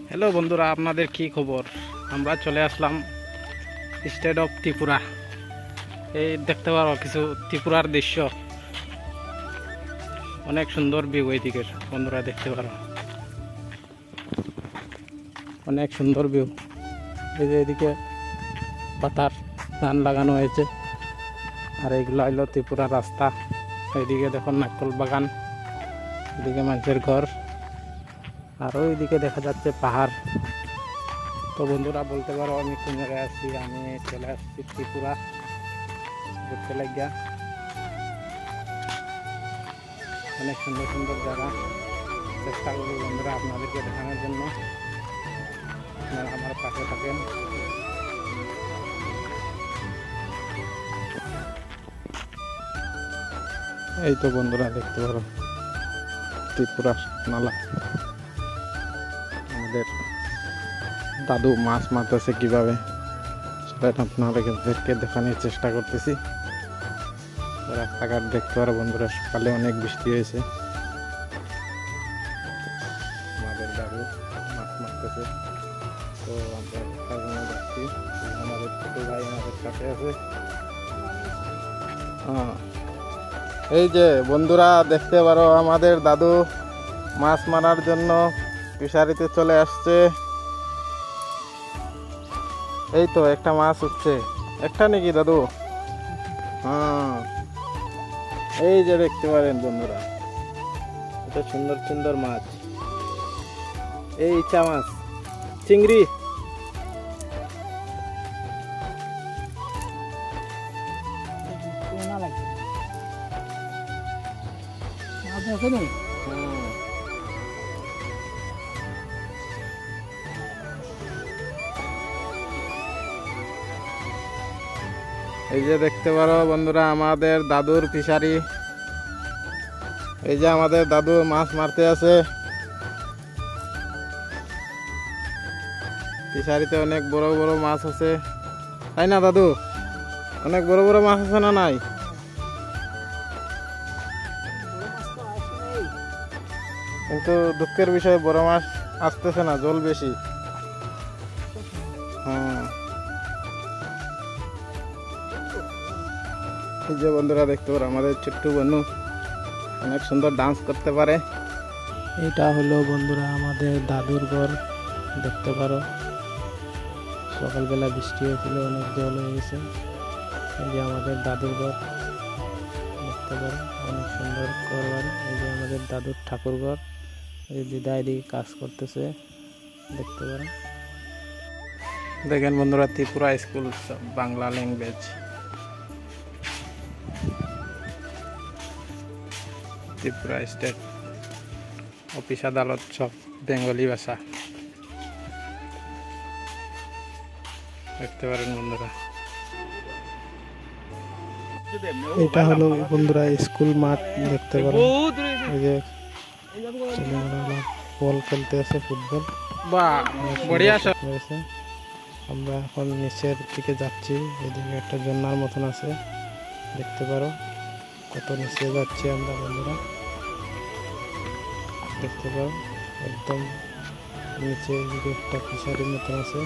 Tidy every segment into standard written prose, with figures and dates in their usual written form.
Hello বন্ধুরা, আপনাদের কি খবর? আমরা চলে আসলাম স্টেট অফ ত্রিপুরা। এই দেখতে পারো কিছু ত্রিপুরার দৃশ্য, অনেক সুন্দর ভিউ এই দিকের। বন্ধুরা দেখতে পারো অনেক সুন্দর ভিউ। এই যে এদিকে পাতার ধান লাগানো হয়েছে, আর এইগুলো হইলো ত্রিপুরা রাস্তা। এইদিকে দেখুন নারকেল বাগান, এদিকে মানুষের ঘর, আর ওইদিকে দেখা যাচ্ছে পাহাড়। তো বন্ধুরা বলতে পারো আমি কোন জায়গায় আসছি। আমি চলে আসছি ত্রিপুরা ঘুরতে লাগিয়া। অনেক সুন্দর সুন্দর জায়গা, চেষ্টা করবো বন্ধুরা আপনাদেরকে দেখানোর জন্য। আপনারা আমার পাশে থাকেন। এই তো বন্ধুরা দেখতে পারো ত্রিপুরা নালা। আমাদের দাদু মাছ মারতেছে কিভাবে, সেটা আপনাদেরকে দেখানোর চেষ্টা করতেছি। রাস্তাঘাট দেখতে পারো বন্ধুরা, সকালে অনেক বৃষ্টি হয়েছে। আমাদের দাদু মাছ মারতেছে, তো আমরা সেখানে যাচ্ছি। আমাদের ছোট ভাই আমাদের কাছে আছে। এই যে বন্ধুরা দেখতে পারো আমাদের দাদু মাছ মারার জন্য ফিশারিতে চলে আসছে। এই তো একটা মাছ উঠছে, একটা নাকি দাদু? হ্যাঁ, এই যে দেখতে পারেন বন্ধুরা, এটা সুন্দর সুন্দর মাছ। এই ইচা মাছ, চিংড়ি। এই যে দেখতে পারো বন্ধুরা আমাদের দাদুর ফিশারি। এই যে আমাদের দাদু মাছ মারতে আছে। ফিশারিতে অনেক বড় বড় মাছ আছে, তাই না দাদু? অনেক বড় বড় মাছ আছে না নাই? কিন্তু দুঃখের বিষয় বড় মাছ আসতেছে না, জল বেশি। হ্যাঁ, এই যে বন্ধুরা দেখতে পারো আমাদের ছোট্ট বনু অনেক সুন্দর ডান্স করতে পারে। এটা হলো বন্ধুরা আমাদের দাদুর ঘর। দেখতে পারো সকালবেলা বৃষ্টি হয়েছিল, অনেক জল হয়ে গেছে। এই যে আমাদের দাদুর ঘর দেখতে পারো, অনেক সুন্দর ঘর বাড়ি। এই যে আমাদের দাদুর ঠাকুর ঘর। এই দিদা এদিকে কাজ করতেছে, দেখতে পারো। দেখেন বন্ধুরা Tripura school Bangla language. Tripura state office আদালত সব বেঙ্গলি ভাষা, দেখতে পারেন বন্ধুরা। এটা হলো বন্ধুরা স্কুল মাঠ, দেখতে পারেন। এই যে ছেলেমেয়েরা বল খেলতে আছে, ফুটবল। আমরা এখন নিচের দিকে যাচ্ছি। এদিকে একটা ঝর্ণার মতন আছে, দেখতে পারো কত নিচে যাচ্ছি আমরা বন্ধুরা। দেখতে পারো একদম নিচে দিকে একটা ফিশারির মতন আছে,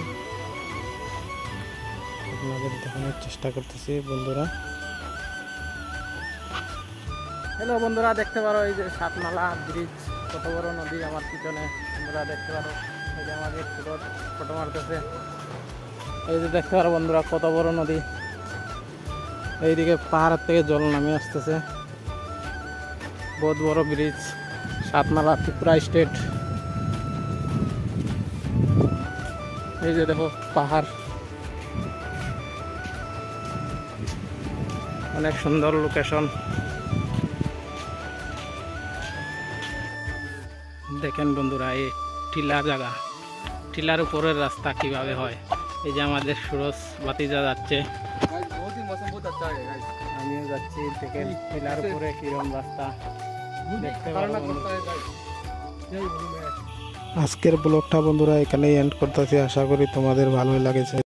আপনাদের দেখানোর চেষ্টা করতেছি বন্ধুরা। হ্যালো বন্ধুরা দেখতে পারো এই যে সাতমালা ব্রিজ, কত বড় নদী আমার পিছনে বন্ধুরা দেখতে পারো। এই যে আমাদের ফটো মারতেছে। এই যে দেখতে পারো বন্ধুরা কত বড় নদী। এইদিকে পাহাড় থেকে জল নামে আসতেছে। বহুত বড় ব্রিজ, সাতমালা ত্রিপুরা স্টেট। এই যে দেখো পাহাড়, অনেক সুন্দর লোকেশন। দেখেন বন্ধুরা এই টিলা জায়গা, টিলার উপরের রাস্তা কিভাবে হয়। এই যে আমাদের সুরজ বাতিজা যাচ্ছে, আমিও যাচ্ছি। দেখেন টিলার উপরে কিরকম রাস্তা, দেখতে পারো। আজকের ব্লগটা বন্ধুরা এখানেই এন্ড করতেছি। আশা করি তোমাদের ভালোই লাগেছে।